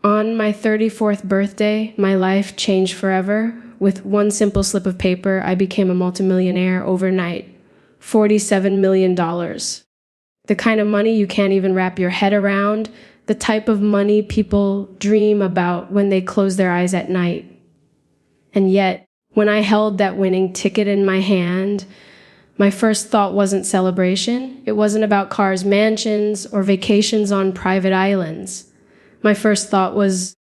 On my 34th birthday, my life changed forever. With one simple slip of paper, I became a multimillionaire overnight. $47 million. The kind of money you can't even wrap your head around, the type of money people dream about when they close their eyes at night. And yet, when I held that winning ticket in my hand, my first thought wasn't celebration. It wasn't about cars, mansions, or vacations on private islands. My first thought was,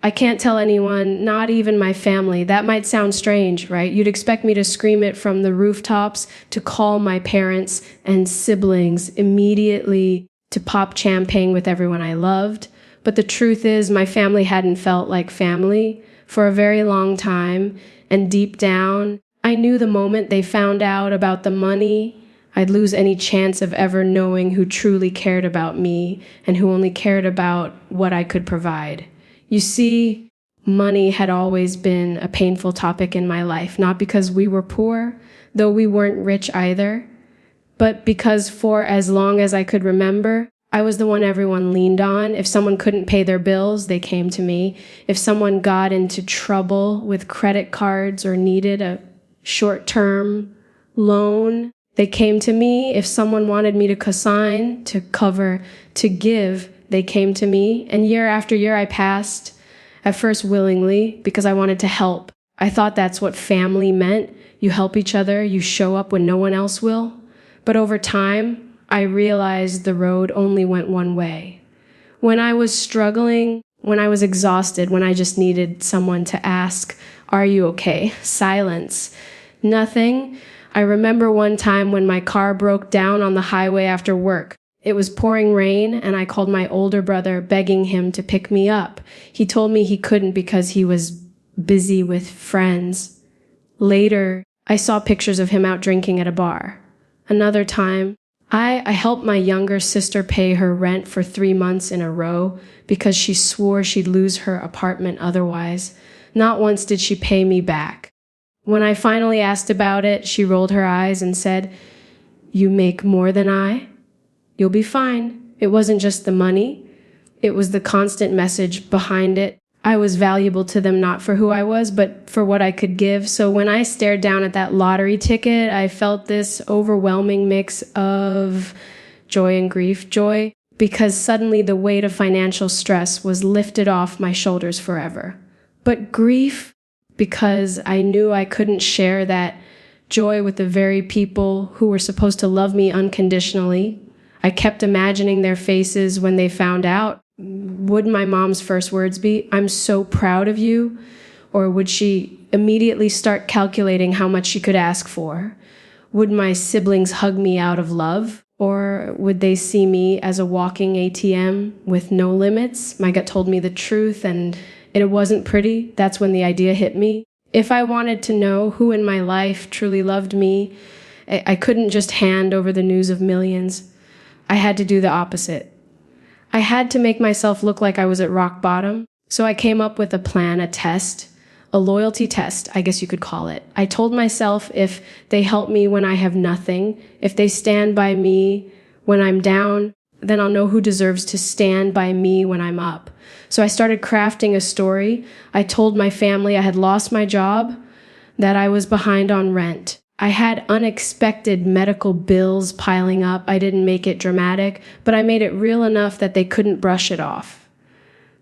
I can't tell anyone, not even my family. That might sound strange, right? You'd expect me to scream it from the rooftops, to call my parents and siblings immediately, to pop champagne with everyone I loved. But the truth is, my family hadn't felt like family for a very long time, and deep down, I knew the moment they found out about the money, I'd lose any chance of ever knowing who truly cared about me and who only cared about what I could provide. You see, money had always been a painful topic in my life, not because we were poor, though we weren't rich either, but because for as long as I could remember, I was the one everyone leaned on. If someone couldn't pay their bills, they came to me. If someone got into trouble with credit cards or needed a short-term loan, they came to me. If someone wanted me to consign, to cover, to give, they came to me. And year after year I passed, at first willingly, because I wanted to help. I thought that's what family meant. You help each other, you show up when no one else will. But over time, I realized the road only went one way. When I was struggling, when I was exhausted, when I just needed someone to ask, "Are you okay?" Silence. Nothing. I remember one time when my car broke down on the highway after work. It was pouring rain, and I called my older brother, begging him to pick me up. He told me he couldn't because he was busy with friends. Later, I saw pictures of him out drinking at a bar. Another time, I helped my younger sister pay her rent for 3 months in a row because she swore she'd lose her apartment otherwise. Not once did she pay me back. When I finally asked about it, she rolled her eyes and said, "You make more than I? You'll be fine." It wasn't just the money. It was the constant message behind it. I was valuable to them not for who I was, but for what I could give. So when I stared down at that lottery ticket, I felt this overwhelming mix of joy and grief. Joy, because suddenly the weight of financial stress was lifted off my shoulders forever. But grief, because I knew I couldn't share that joy with the very people who were supposed to love me unconditionally. I kept imagining their faces when they found out. Would my mom's first words be, "I'm so proud of you"? Or would she immediately start calculating how much she could ask for? Would my siblings hug me out of love? Or would they see me as a walking ATM with no limits? My gut told me the truth, and it wasn't pretty. That's when the idea hit me. If I wanted to know who in my life truly loved me, I couldn't just hand over the news of millions. I had to do the opposite. I had to make myself look like I was at rock bottom. So I came up with a plan, a test, a loyalty test, I guess you could call it. I told myself if they help me when I have nothing, if they stand by me when I'm down, then I'll know who deserves to stand by me when I'm up. So I started crafting a story. I told my family I had lost my job, that I was behind on rent. I had unexpected medical bills piling up. I didn't make it dramatic, but I made it real enough that they couldn't brush it off.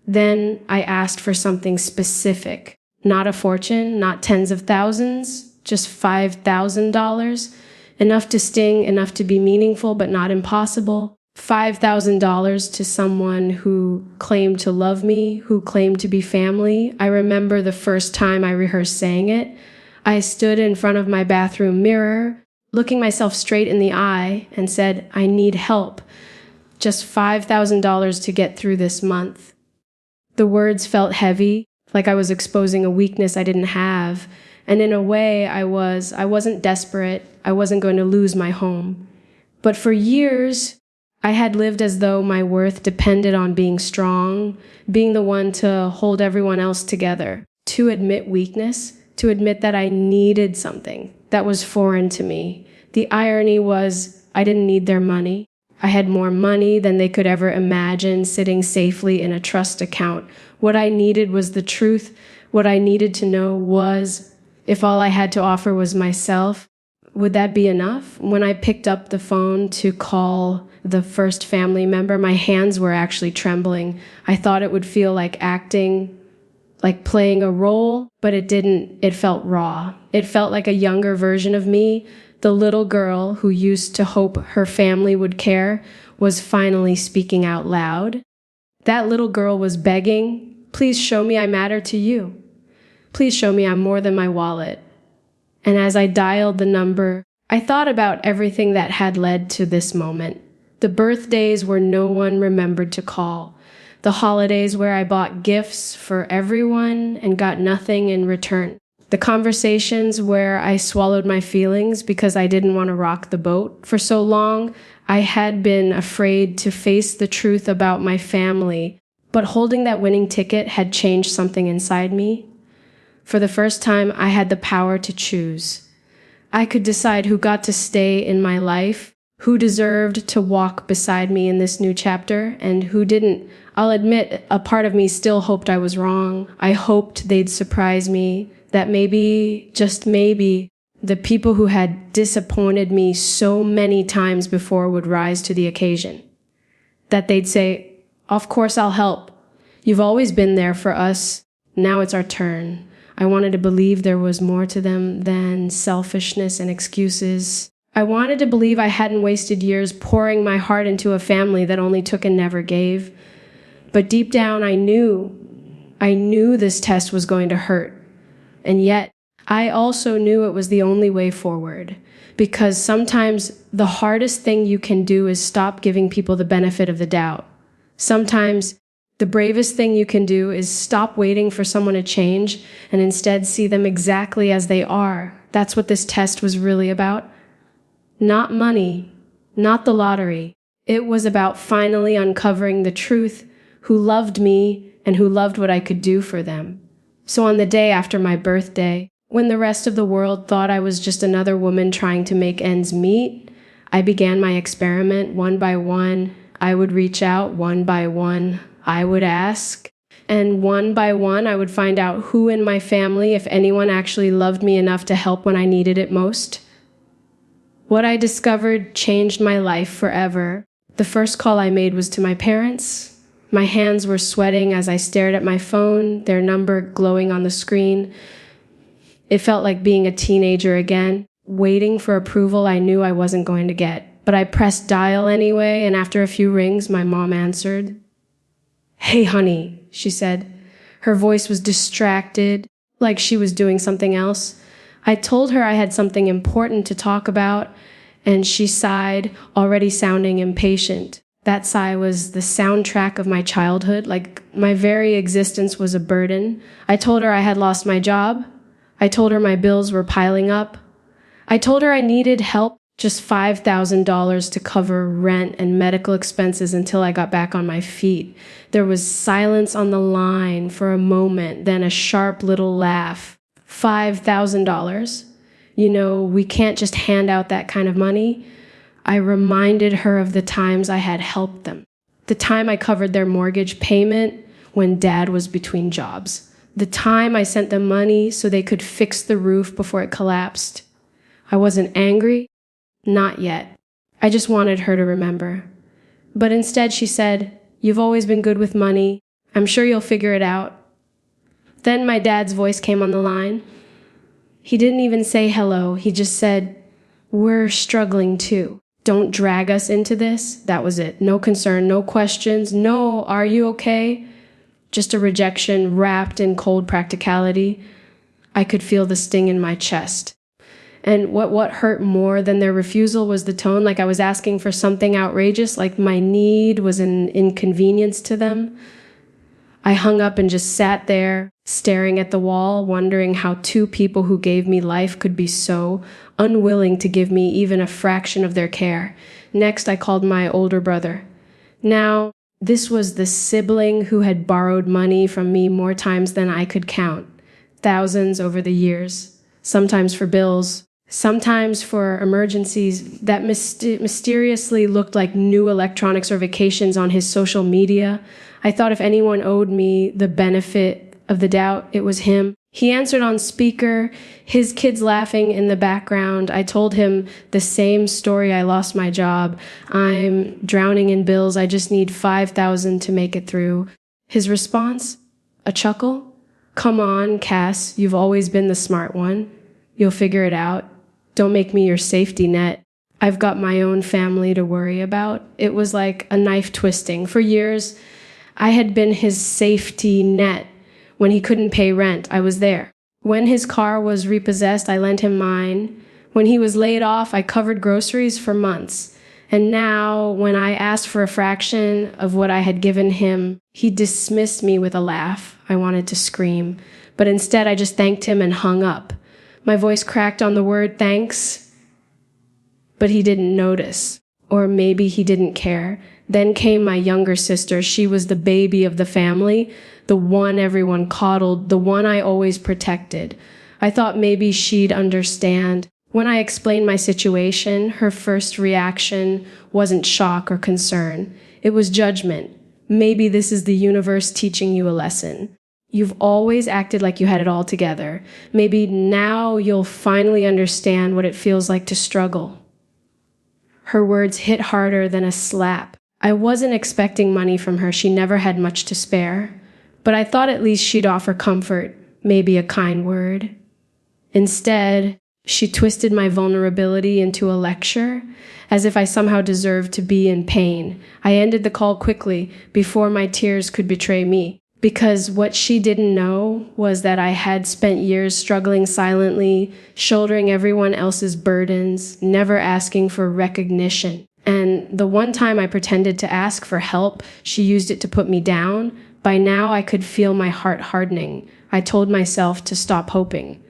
Then I asked for something specific. Not a fortune, not tens of thousands, just $5,000. Enough to sting, enough to be meaningful, but not impossible. $5,000 to someone who claimed to love me, who claimed to be family. I remember the first time I rehearsed saying it. I stood in front of my bathroom mirror, looking myself straight in the eye, and said, "I need help. Just $5,000 to get through this month." The words felt heavy, like I was exposing a weakness I didn't have. And in a way, I wasn't desperate. I wasn't going to lose my home. But for years, I had lived as though my worth depended on being strong, being the one to hold everyone else together. To admit weakness, to admit that I needed something, that was foreign to me. The irony was, I didn't need their money. I had more money than they could ever imagine sitting safely in a trust account. What I needed was the truth. What I needed to know was, if all I had to offer was myself, would that be enough? When I picked up the phone to call the first family member, my hands were actually trembling. I thought it would feel like acting, like playing a role, but it didn't. It felt raw. It felt like a younger version of me. The little girl who used to hope her family would care was finally speaking out loud. That little girl was begging, "Please show me I matter to you. Please show me I'm more than my wallet." And as I dialed the number, I thought about everything that had led to this moment. The birthdays where no one remembered to call. The holidays where I bought gifts for everyone and got nothing in return. The conversations where I swallowed my feelings because I didn't want to rock the boat. For so long, I had been afraid to face the truth about my family, but holding that winning ticket had changed something inside me. For the first time, I had the power to choose. I could decide who got to stay in my life, who deserved to walk beside me in this new chapter, and who didn't. I'll admit, a part of me still hoped I was wrong. I hoped they'd surprise me, that maybe, just maybe, the people who had disappointed me so many times before would rise to the occasion. That they'd say, "Of course I'll help. You've always been there for us. Now it's our turn." I wanted to believe there was more to them than selfishness and excuses. I wanted to believe I hadn't wasted years pouring my heart into a family that only took and never gave. But deep down, I knew this test was going to hurt. And yet, I also knew it was the only way forward. Because sometimes the hardest thing you can do is stop giving people the benefit of the doubt. Sometimes the bravest thing you can do is stop waiting for someone to change and instead see them exactly as they are. That's what this test was really about. Not money, not the lottery. It was about finally uncovering the truth, who loved me and who loved what I could do for them. So on the day after my birthday, when the rest of the world thought I was just another woman trying to make ends meet, I began my experiment one by one. I would reach out one by one. I would ask, and one by one, I would find out who in my family, if anyone, actually loved me enough to help when I needed it most. What I discovered changed my life forever. The first call I made was to my parents. My hands were sweating as I stared at my phone, their number glowing on the screen. It felt like being a teenager again, waiting for approval I knew I wasn't going to get. But I pressed dial anyway, and after a few rings, my mom answered. "Hey, honey," she said. Her voice was distracted, like she was doing something else. I told her I had something important to talk about, and she sighed, already sounding impatient. That sigh was the soundtrack of my childhood, like my very existence was a burden. I told her I had lost my job. I told her my bills were piling up. I told her I needed help, just $5,000 to cover rent and medical expenses until I got back on my feet. There was silence on the line for a moment, then a sharp little laugh. $5,000? You know, we can't just hand out that kind of money. I reminded her of the times I had helped them. The time I covered their mortgage payment when Dad was between jobs. The time I sent them money so they could fix the roof before it collapsed. I wasn't angry. Not yet. I just wanted her to remember. But instead she said, "You've always been good with money. I'm sure you'll figure it out." Then my dad's voice came on the line. He didn't even say hello. He just said, "We're struggling too. Don't drag us into this." That was it. No concern, no questions, no, "Are you okay?" Just a rejection wrapped in cold practicality. I could feel the sting in my chest. And what hurt more than their refusal was the tone, like I was asking for something outrageous, like my need was an inconvenience to them. I hung up and just sat there, staring at the wall, wondering how two people who gave me life could be so unwilling to give me even a fraction of their care. Next, I called my older brother. Now, this was the sibling who had borrowed money from me more times than I could count. Thousands over the years, sometimes for bills, Sometimes for emergencies that mysteriously looked like new electronics or vacations on his social media. I thought if anyone owed me the benefit of the doubt, it was him. He answered on speaker, his kids laughing in the background. I told him the same story. I lost my job. I'm drowning in bills. I just need $5,000 to make it through. His response? A chuckle? Come on, Cass. You've always been the smart one. You'll figure it out. Don't make me your safety net. I've got my own family to worry about. It was like a knife twisting. For years, I had been his safety net. When he couldn't pay rent, I was there. When his car was repossessed, I lent him mine. When he was laid off, I covered groceries for months. And now, when I asked for a fraction of what I had given him, he dismissed me with a laugh. I wanted to scream. But instead, I just thanked him and hung up. My voice cracked on the word thanks, but he didn't notice. Or maybe he didn't care. Then came my younger sister. She was the baby of the family, the one everyone coddled, the one I always protected. I thought maybe she'd understand. When I explained my situation, her first reaction wasn't shock or concern. It was judgment. Maybe this is the universe teaching you a lesson. You've always acted like you had it all together. Maybe now you'll finally understand what it feels like to struggle. Her words hit harder than a slap. I wasn't expecting money from her. She never had much to spare. But I thought at least she'd offer comfort, maybe a kind word. Instead, she twisted my vulnerability into a lecture, as if I somehow deserved to be in pain. I ended the call quickly, before my tears could betray me. Because what she didn't know was that I had spent years struggling silently, shouldering everyone else's burdens, never asking for recognition. And the one time I pretended to ask for help, she used it to put me down. By now, I could feel my heart hardening. I told myself to stop hoping.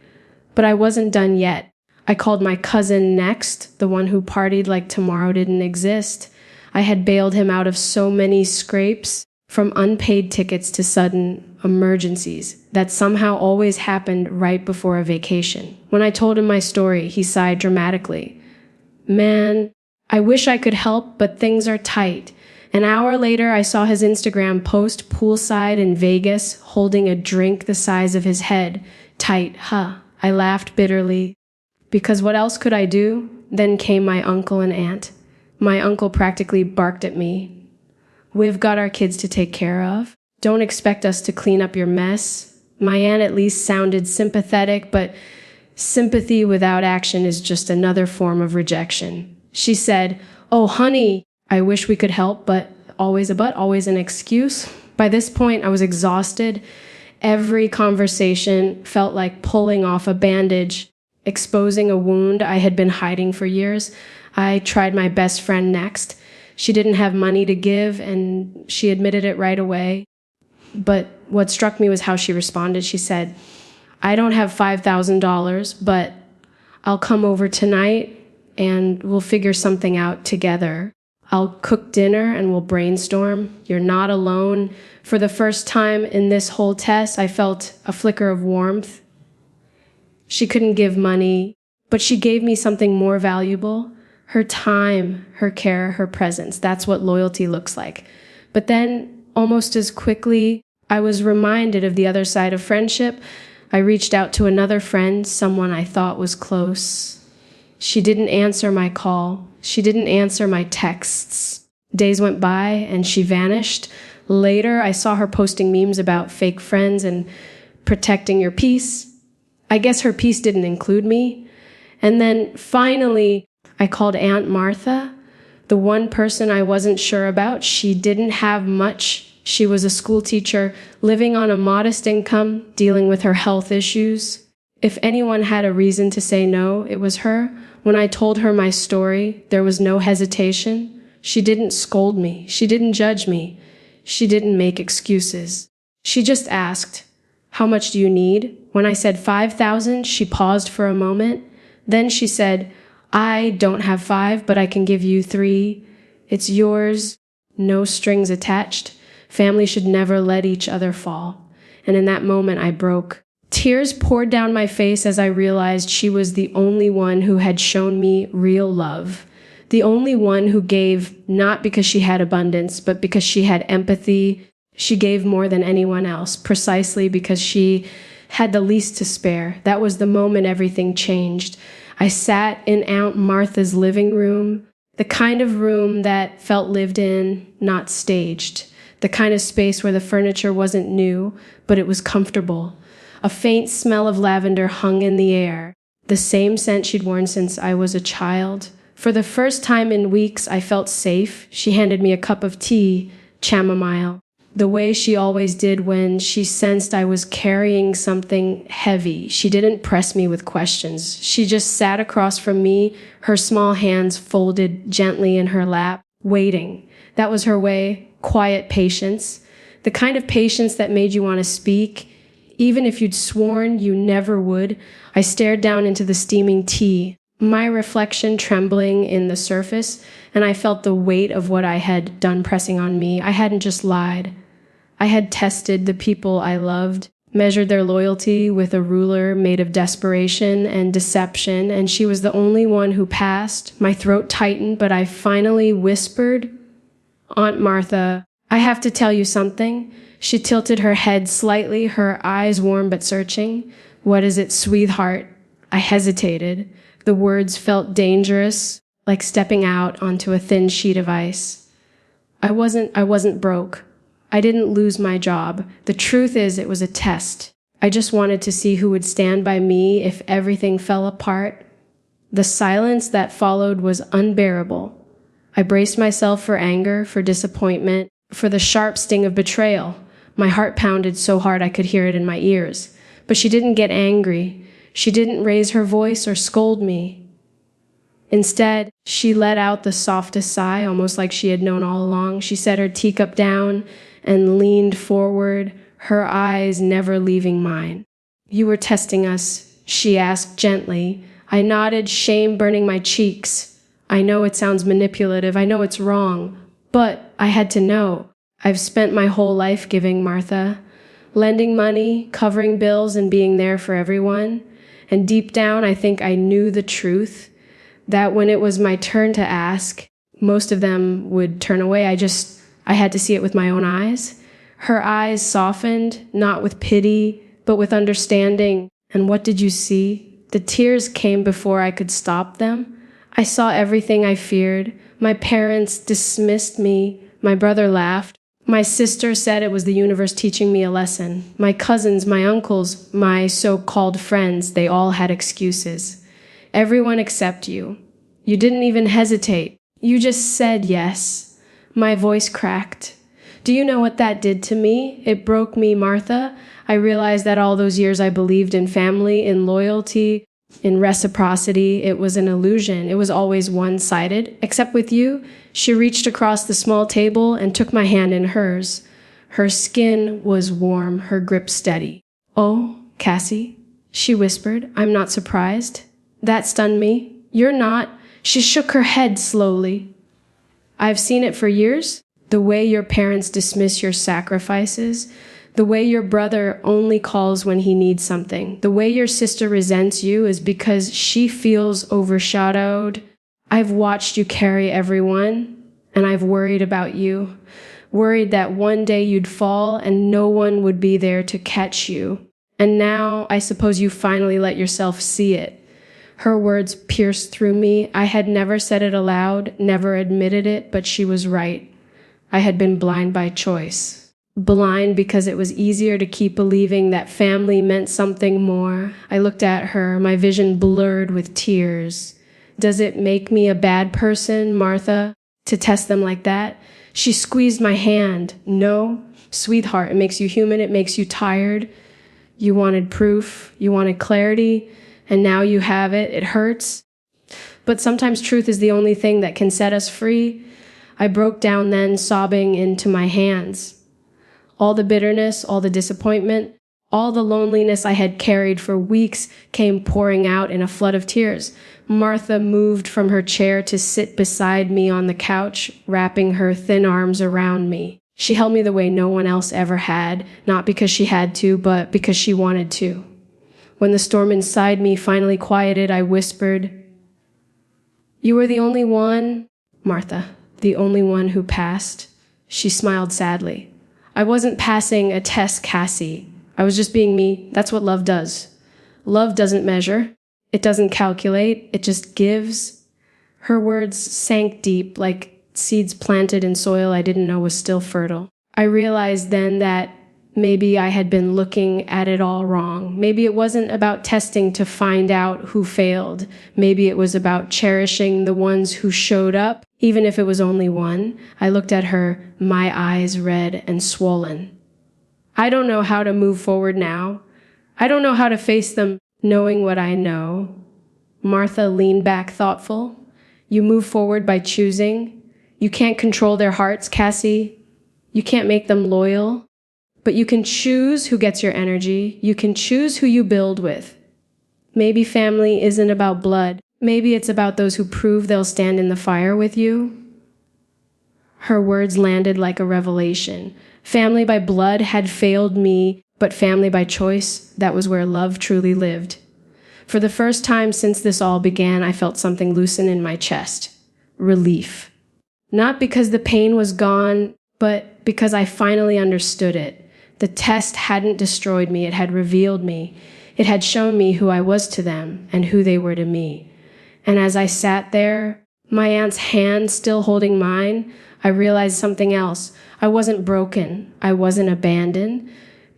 But I wasn't done yet. I called my cousin next, the one who partied like tomorrow didn't exist. I had bailed him out of so many scrapes, from unpaid tickets to sudden emergencies that somehow always happened right before a vacation. When I told him my story, he sighed dramatically. Man, I wish I could help, but things are tight. An hour later, I saw his Instagram post poolside in Vegas, holding a drink the size of his head. Tight, huh? I laughed bitterly. Because what else could I do? Then came my uncle and aunt. My uncle practically barked at me. We've got our kids to take care of. Don't expect us to clean up your mess. My aunt at least sounded sympathetic, but sympathy without action is just another form of rejection. She said, "Oh, honey, I wish we could help, but," always an excuse. By this point, I was exhausted. Every conversation felt like pulling off a bandage, exposing a wound I had been hiding for years. I tried my best friend next. She didn't have money to give, and she admitted it right away. But what struck me was how she responded. She said, "I don't have $5,000, but I'll come over tonight, and we'll figure something out together. I'll cook dinner, and we'll brainstorm. You're not alone." For the first time in this whole test, I felt a flicker of warmth. She couldn't give money, but she gave me something more valuable. Her time, her care, her presence. That's what loyalty looks like. But then, almost as quickly, I was reminded of the other side of friendship. I reached out to another friend, someone I thought was close. She didn't answer my call. She didn't answer my texts. Days went by, and she vanished. Later, I saw her posting memes about fake friends and protecting your peace. I guess her peace didn't include me. And then, finally, I called Aunt Martha, the one person I wasn't sure about. She didn't have much. She was a school teacher, living on a modest income, dealing with her health issues. If anyone had a reason to say no, it was her. When I told her my story, there was no hesitation. She didn't scold me. She didn't judge me. She didn't make excuses. She just asked, "How much do you need?" When I said 5,000, she paused for a moment. Then she said, "I don't have 5, but I can give you 3. It's yours, no strings attached. Family should never let each other fall." And in that moment, I broke. Tears poured down my face as I realized she was the only one who had shown me real love. The only one who gave not because she had abundance, but because she had empathy. She gave more than anyone else, precisely because she had the least to spare. That was the moment everything changed. I sat in Aunt Martha's living room, the kind of room that felt lived in, not staged. The kind of space where the furniture wasn't new, but it was comfortable. A faint smell of lavender hung in the air, the same scent she'd worn since I was a child. For the first time in weeks, I felt safe. She handed me a cup of tea, chamomile, the way she always did when she sensed I was carrying something heavy. She didn't press me with questions. She just sat across from me, her small hands folded gently in her lap, waiting. That was her way, quiet patience, the kind of patience that made you want to speak, even if you'd sworn you never would. I stared down into the steaming tea, my reflection trembling in the surface, and I felt the weight of what I had done pressing on me. I hadn't just lied. I had tested the people I loved, measured their loyalty with a ruler made of desperation and deception, and she was the only one who passed. My throat tightened, but I finally whispered, "Aunt Martha, I have to tell you something." She tilted her head slightly, her eyes warm but searching. "What is it, sweetheart?" I hesitated. The words felt dangerous, like stepping out onto a thin sheet of ice. I wasn't broke. I didn't lose my job. The truth is, it was a test. I just wanted to see who would stand by me if everything fell apart. The silence that followed was unbearable. I braced myself for anger, for disappointment, for the sharp sting of betrayal. My heart pounded so hard I could hear it in my ears. But she didn't get angry. She didn't raise her voice or scold me. Instead, she let out the softest sigh, almost like she had known all along. She set her teacup down and leaned forward, her eyes never leaving mine. "You were testing us," she asked gently. I nodded, shame burning my cheeks. "I know it sounds manipulative. I know it's wrong. But I had to know. I've spent my whole life giving, Martha. Lending money, covering bills, and being there for everyone. And deep down, I think I knew the truth. That when it was my turn to ask, most of them would turn away. I had to see it with my own eyes." Her eyes softened, not with pity, but with understanding. "And what did you see?" The tears came before I could stop them. I saw everything I feared. My parents dismissed me. My brother laughed. My sister said it was the universe teaching me a lesson. My cousins, my uncles, my so-called friends, they all had excuses. Everyone except you. You didn't even hesitate. You just said yes. My voice cracked. "Do you know what that did to me? It broke me, Martha. I realized that all those years I believed in family, in loyalty, in reciprocity. It was an illusion. It was always one-sided. Except with you." She reached across the small table and took my hand in hers. Her skin was warm, her grip steady. "Oh, Cassie," she whispered. "I'm not surprised." That stunned me. "You're not." She shook her head slowly. "I've seen it for years. The way your parents dismiss your sacrifices, the way your brother only calls when he needs something, the way your sister resents you is because she feels overshadowed. I've watched you carry everyone, and I've worried about you, worried that one day you'd fall and no one would be there to catch you. And now I suppose you finally let yourself see it." Her words pierced through me. I had never said it aloud, never admitted it, but she was right. I had been blind by choice. Blind because it was easier to keep believing that family meant something more. I looked at her, my vision blurred with tears. "Does it make me a bad person, Martha, to test them like that?" She squeezed my hand. "No, sweetheart, it makes you human, it makes you tired. You wanted proof, you wanted clarity, and now you have it. It hurts. But sometimes truth is the only thing that can set us free." I broke down then, sobbing into my hands. All the bitterness, all the disappointment, all the loneliness I had carried for weeks came pouring out in a flood of tears. Martha moved from her chair to sit beside me on the couch, wrapping her thin arms around me. She held me the way no one else ever had, not because she had to, but because she wanted to. When the storm inside me finally quieted, I whispered, "You were the only one, Martha, the only one who passed." She smiled sadly. "I wasn't passing a test, Cassie. I was just being me. That's what love does. Love doesn't measure. It doesn't calculate. It just gives." Her words sank deep, like seeds planted in soil I didn't know was still fertile. I realized then that maybe I had been looking at it all wrong. Maybe it wasn't about testing to find out who failed. Maybe it was about cherishing the ones who showed up, even if it was only one. I looked at her, my eyes red and swollen. I don't know how to move forward now. I don't know how to face them knowing what I know. Martha leaned back thoughtful. You move forward by choosing. You can't control their hearts, Cassie. You can't make them loyal. But you can choose who gets your energy. You can choose who you build with. Maybe family isn't about blood. Maybe it's about those who prove they'll stand in the fire with you. Her words landed like a revelation. Family by blood had failed me, but family by choice, that was where love truly lived. For the first time since this all began, I felt something loosen in my chest. Relief. Not because the pain was gone, but because I finally understood it. The test hadn't destroyed me, it had revealed me. It had shown me who I was to them and who they were to me. And as I sat there, my aunt's hand still holding mine, I realized something else. I wasn't broken. I wasn't abandoned.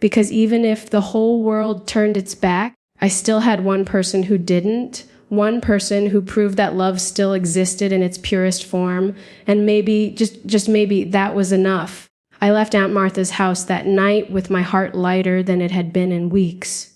Because even if the whole world turned its back, I still had one person who didn't. One person who proved that love still existed in its purest form. And maybe, just maybe, that was enough. I left Aunt Martha's house that night with my heart lighter than it had been in weeks.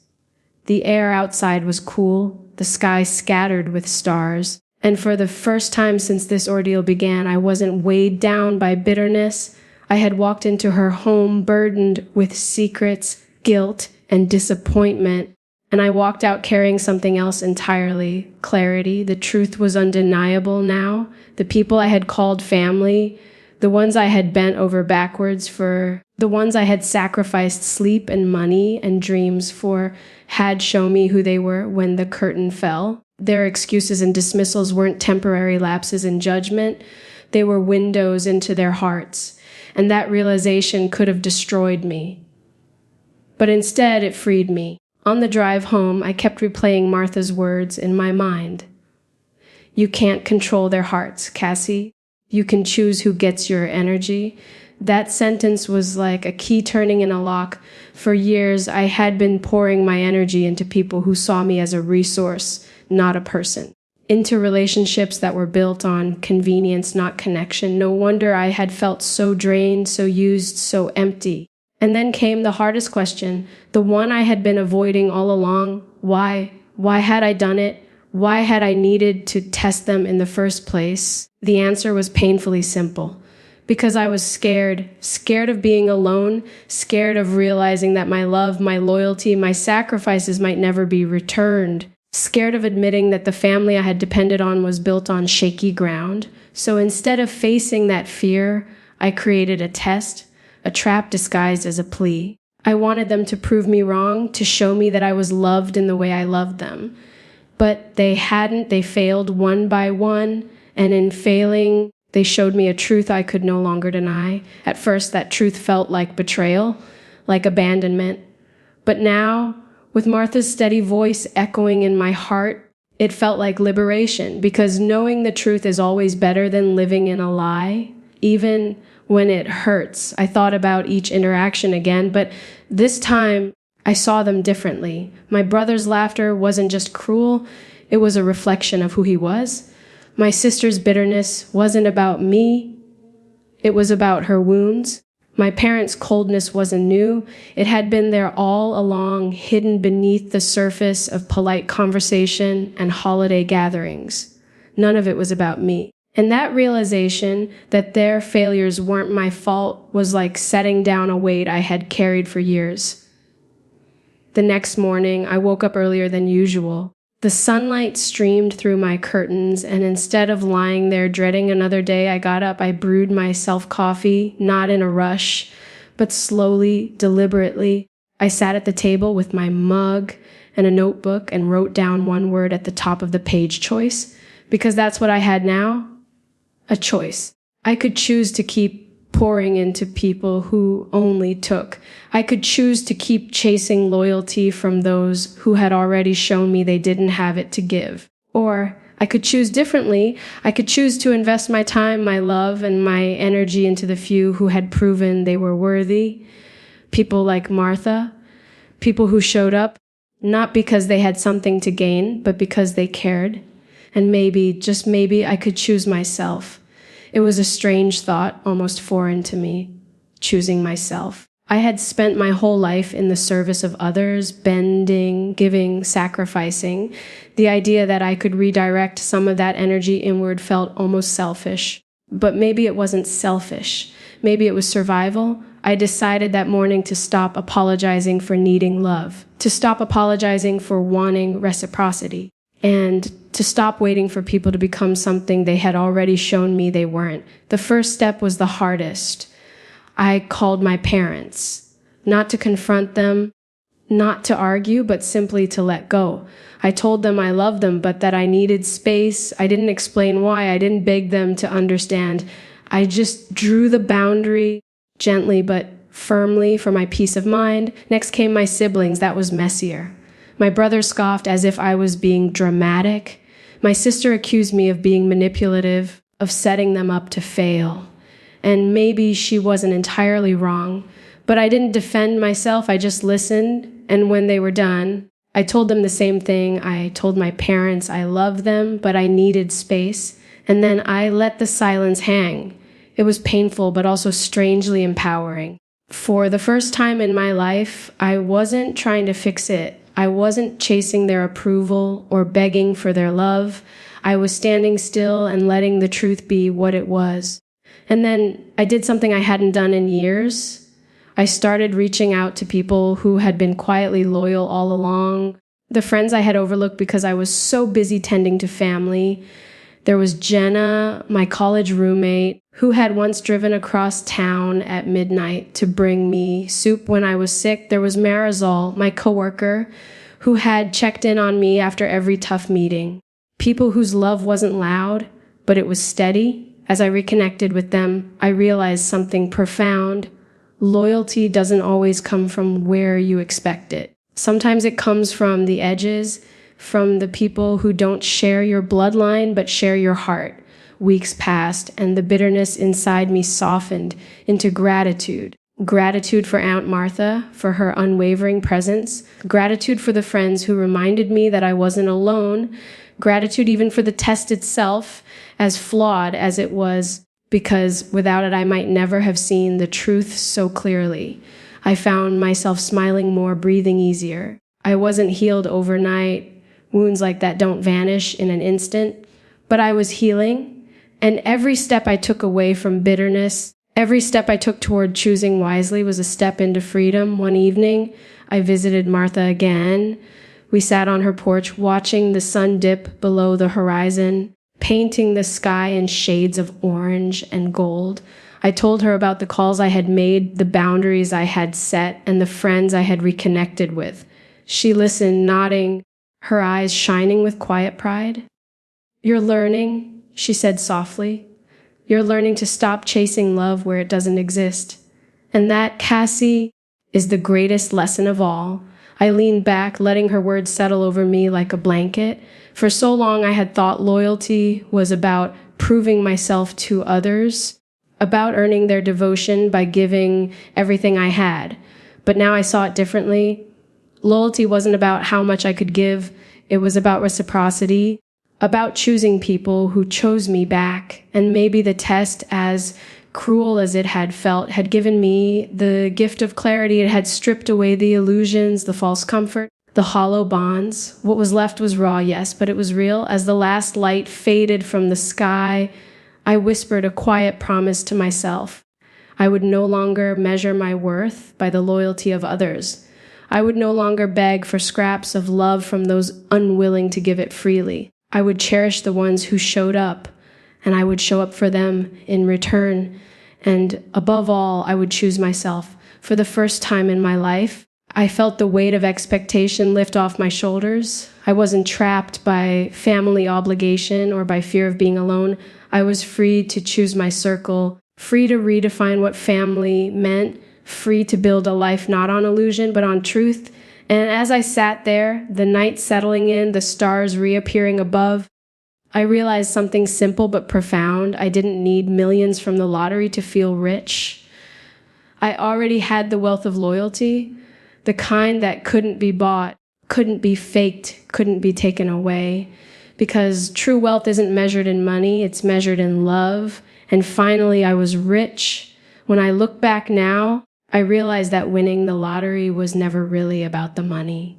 The air outside was cool, the sky scattered with stars, and for the first time since this ordeal began, I wasn't weighed down by bitterness. I had walked into her home burdened with secrets, guilt, and disappointment, and I walked out carrying something else entirely, clarity. The truth was undeniable now. The people I had called family, the ones I had bent over backwards for, the ones I had sacrificed sleep and money and dreams for, had shown me who they were when the curtain fell. Their excuses and dismissals weren't temporary lapses in judgment. They were windows into their hearts, and that realization could have destroyed me. But instead, it freed me. On the drive home, I kept replaying Martha's words in my mind. You can't control their hearts, Cassie. You can choose who gets your energy. That sentence was like a key turning in a lock. For years, I had been pouring my energy into people who saw me as a resource, not a person. Into relationships that were built on convenience, not connection. No wonder I had felt so drained, so used, so empty. And then came the hardest question, the one I had been avoiding all along. Why? Why had I done it? Why had I needed to test them in the first place? The answer was painfully simple. Because I was scared of being alone, scared of realizing that my love, my loyalty, my sacrifices might never be returned, scared of admitting that the family I had depended on was built on shaky ground. So instead of facing that fear, I created a test, a trap disguised as a plea. I wanted them to prove me wrong, to show me that I was loved in the way I loved them. But they hadn't, they failed one by one, and in failing, they showed me a truth I could no longer deny. At first, that truth felt like betrayal, like abandonment. But now, with Martha's steady voice echoing in my heart, it felt like liberation, because knowing the truth is always better than living in a lie, even when it hurts. I thought about each interaction again, but this time, I saw them differently. My brother's laughter wasn't just cruel, it was a reflection of who he was. My sister's bitterness wasn't about me, it was about her wounds. My parents' coldness wasn't new, it had been there all along, hidden beneath the surface of polite conversation and holiday gatherings. None of it was about me. And that realization that their failures weren't my fault was like setting down a weight I had carried for years. The next morning, I woke up earlier than usual. The sunlight streamed through my curtains, and instead of lying there dreading another day, I got up, I brewed myself coffee, not in a rush, but slowly, deliberately. I sat at the table with my mug and a notebook and wrote down one word at the top of the page: choice, because that's what I had now, a choice. I could choose to keep pouring into people who only took. I could choose to keep chasing loyalty from those who had already shown me they didn't have it to give. Or I could choose differently. I could choose to invest my time, my love, and my energy into the few who had proven they were worthy. People like Martha, people who showed up, not because they had something to gain, but because they cared. And maybe, just maybe, I could choose myself. It was a strange thought, almost foreign to me, choosing myself. I had spent my whole life in the service of others, bending, giving, sacrificing. The idea that I could redirect some of that energy inward felt almost selfish. But maybe it wasn't selfish. Maybe it was survival. I decided that morning to stop apologizing for needing love, to stop apologizing for wanting reciprocity, and to stop waiting for people to become something they had already shown me they weren't. The first step was the hardest. I called my parents, not to confront them, not to argue, but simply to let go. I told them I loved them, but that I needed space. I didn't explain why. I didn't beg them to understand. I just drew the boundary gently but firmly for my peace of mind. Next came my siblings. That was messier. My brother scoffed as if I was being dramatic. My sister accused me of being manipulative, of setting them up to fail. And maybe she wasn't entirely wrong, but I didn't defend myself. I just listened, and when they were done, I told them the same thing. I told my parents I loved them, but I needed space, and then I let the silence hang. It was painful, but also strangely empowering. For the first time in my life, I wasn't trying to fix it. I wasn't chasing their approval or begging for their love. I was standing still and letting the truth be what it was. And then I did something I hadn't done in years. I started reaching out to people who had been quietly loyal all along, the friends I had overlooked because I was so busy tending to family. There was Jenna, my college roommate, who had once driven across town at midnight to bring me soup when I was sick. There was Marisol, my coworker, who had checked in on me after every tough meeting. People whose love wasn't loud, but it was steady. As I reconnected with them, I realized something profound. Loyalty doesn't always come from where you expect it. Sometimes it comes from the edges, from the people who don't share your bloodline but share your heart. Weeks passed, and the bitterness inside me softened into gratitude. Gratitude for Aunt Martha, for her unwavering presence. Gratitude for the friends who reminded me that I wasn't alone. Gratitude even for the test itself, as flawed as it was, because without it I might never have seen the truth so clearly. I found myself smiling more, breathing easier. I wasn't healed overnight. Wounds like that don't vanish in an instant. But I was healing, and every step I took away from bitterness, every step I took toward choosing wisely was a step into freedom. One evening, I visited Martha again. We sat on her porch watching the sun dip below the horizon, painting the sky in shades of orange and gold. I told her about the calls I had made, the boundaries I had set, and the friends I had reconnected with. She listened, nodding, her eyes shining with quiet pride. "You're learning," she said softly. "You're learning to stop chasing love where it doesn't exist. And that, Cassie, is the greatest lesson of all." I leaned back, letting her words settle over me like a blanket. For so long, I had thought loyalty was about proving myself to others, about earning their devotion by giving everything I had. But now I saw it differently. Loyalty wasn't about how much I could give. It was about reciprocity, about choosing people who chose me back. And maybe the test, as cruel as it had felt, had given me the gift of clarity. It had stripped away the illusions, the false comfort, the hollow bonds. What was left was raw, yes, but it was real. As the last light faded from the sky, I whispered a quiet promise to myself. I would no longer measure my worth by the loyalty of others. I would no longer beg for scraps of love from those unwilling to give it freely. I would cherish the ones who showed up, and I would show up for them in return. And above all, I would choose myself. For the first time in my life, I felt the weight of expectation lift off my shoulders. I wasn't trapped by family obligation or by fear of being alone. I was free to choose my circle, free to redefine what family meant, free to build a life not on illusion, but on truth. And as I sat there, the night settling in, the stars reappearing above, I realized something simple but profound. I didn't need millions from the lottery to feel rich. I already had the wealth of loyalty, the kind that couldn't be bought, couldn't be faked, couldn't be taken away. Because true wealth isn't measured in money, it's measured in love. And finally, I was rich. When I look back now, I realized that winning the lottery was never really about the money.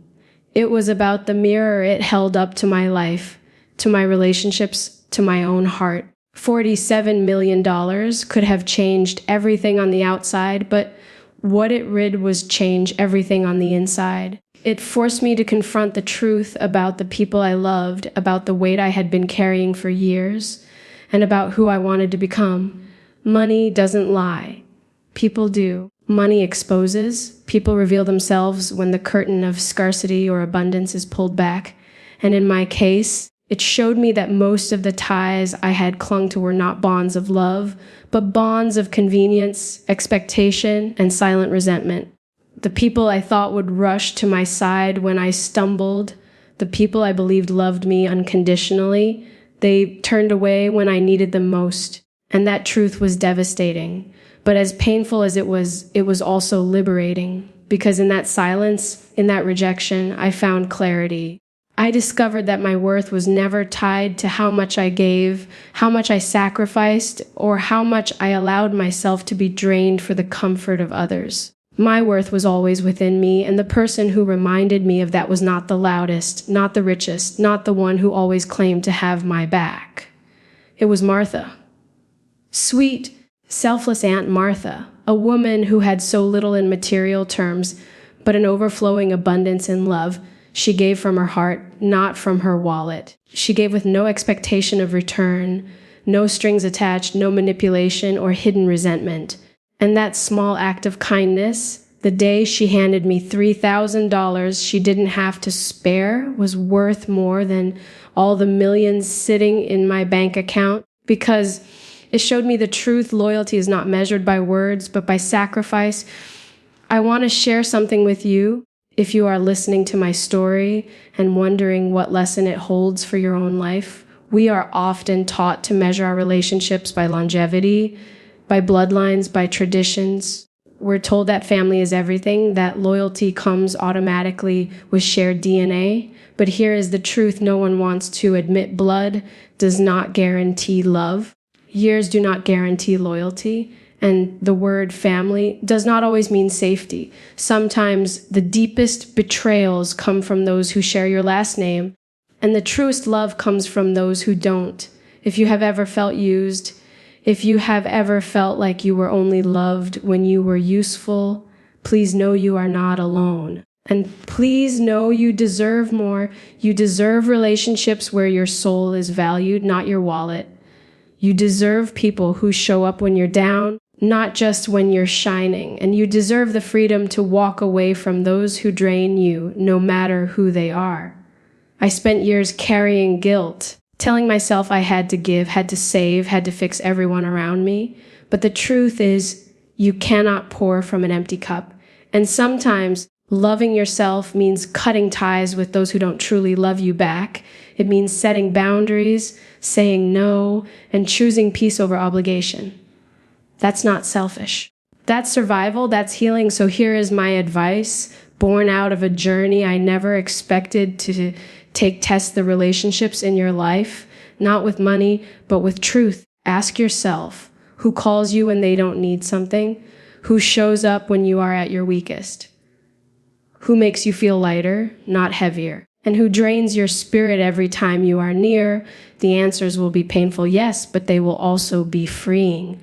It was about the mirror it held up to my life, to my relationships, to my own heart. $47 million could have changed everything on the outside, but what it did was change everything on the inside. It forced me to confront the truth about the people I loved, about the weight I had been carrying for years, and about who I wanted to become. Money doesn't lie. People do. Money exposes. People reveal themselves when the curtain of scarcity or abundance is pulled back. And in my case, it showed me that most of the ties I had clung to were not bonds of love, but bonds of convenience, expectation, and silent resentment. The people I thought would rush to my side when I stumbled, the people I believed loved me unconditionally, they turned away when I needed them most. And that truth was devastating. But as painful as it was also liberating, because in that silence, in that rejection, I found clarity. I discovered that my worth was never tied to how much I gave, how much I sacrificed, or how much I allowed myself to be drained for the comfort of others. My worth was always within me, and the person who reminded me of that was not the loudest, not the richest, not the one who always claimed to have my back. It was Martha. Sweet, selfless Aunt Martha, a woman who had so little in material terms, but an overflowing abundance in love. She gave from her heart, not from her wallet. She gave with no expectation of return, no strings attached, no manipulation or hidden resentment. And that small act of kindness, the day she handed me $3,000 she didn't have to spare, was worth more than all the millions sitting in my bank account, because it showed me the truth. Loyalty is not measured by words, but by sacrifice. I want to share something with you. If you are listening to my story and wondering what lesson it holds for your own life, we are often taught to measure our relationships by longevity, by bloodlines, by traditions. We're told that family is everything, that loyalty comes automatically with shared DNA. But here is the truth no one wants to admit. Blood does not guarantee love. Years do not guarantee loyalty. And the word family does not always mean safety. Sometimes the deepest betrayals come from those who share your last name, and the truest love comes from those who don't. If you have ever felt used, if you have ever felt like you were only loved when you were useful, please know you are not alone. And please know you deserve more. You deserve relationships where your soul is valued, not your wallet. You deserve people who show up when you're down, not just when you're shining. And you deserve the freedom to walk away from those who drain you, no matter who they are. I spent years carrying guilt, telling myself I had to give, had to save, had to fix everyone around me. But the truth is, you cannot pour from an empty cup. And sometimes loving yourself means cutting ties with those who don't truly love you back. It means setting boundaries, saying no, and choosing peace over obligation. That's not selfish. That's survival, that's healing. So here is my advice, born out of a journey I never expected to test the relationships in your life, not with money, but with truth. Ask yourself, who calls you when they don't need something? Who shows up when you are at your weakest? Who makes you feel lighter, not heavier? And who drains your spirit every time you are near? The answers will be painful, yes, but they will also be freeing.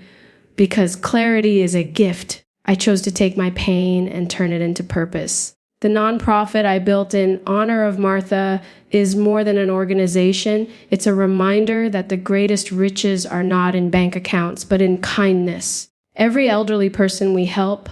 Because clarity is a gift. I chose to take my pain and turn it into purpose. The nonprofit I built in honor of Martha is more than an organization. It's a reminder that the greatest riches are not in bank accounts, but in kindness. Every elderly person we help,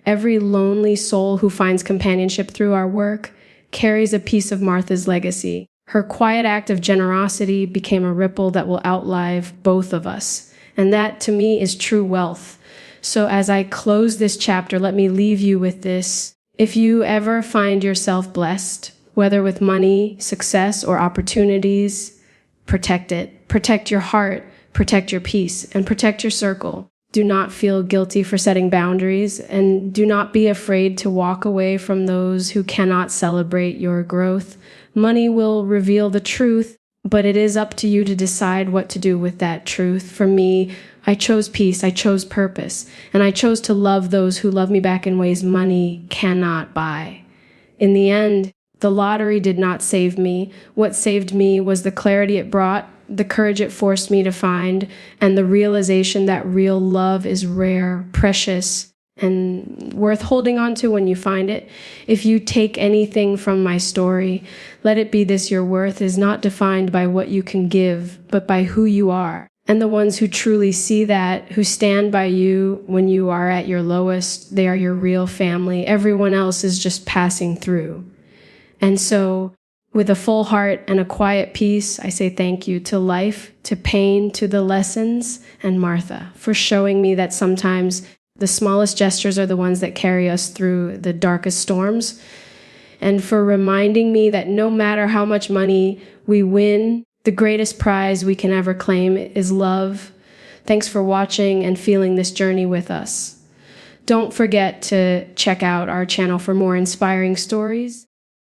Every lonely soul who finds companionship through our work carries a piece of Martha's legacy. Her quiet act of generosity became a ripple that will outlive both of us. And that, to me, is true wealth. So as I close this chapter, let me leave you with this. If you ever find yourself blessed, whether with money, success, or opportunities, protect it. Protect your heart, protect your peace, and protect your circle. Do not feel guilty for setting boundaries, and do not be afraid to walk away from those who cannot celebrate your growth. Money will reveal the truth, but it is up to you to decide what to do with that truth. For me, I chose peace, I chose purpose, and I chose to love those who love me back in ways money cannot buy. In the end, the lottery did not save me. What saved me was the clarity it brought, the courage it forced me to find, and the realization that real love is rare, precious, and worth holding on to when you find it. If you take anything from my story, let it be this: your worth is not defined by what you can give, but by who you are. And the ones who truly see that, who stand by you when you are at your lowest, they are your real family. Everyone else is just passing through. And so, with a full heart and a quiet peace, I say thank you to life, to pain, to the lessons, and Martha for showing me that sometimes the smallest gestures are the ones that carry us through the darkest storms, and for reminding me that no matter how much money we win, the greatest prize we can ever claim is love. Thanks for watching and feeling this journey with us. Don't forget to check out our channel for more inspiring stories.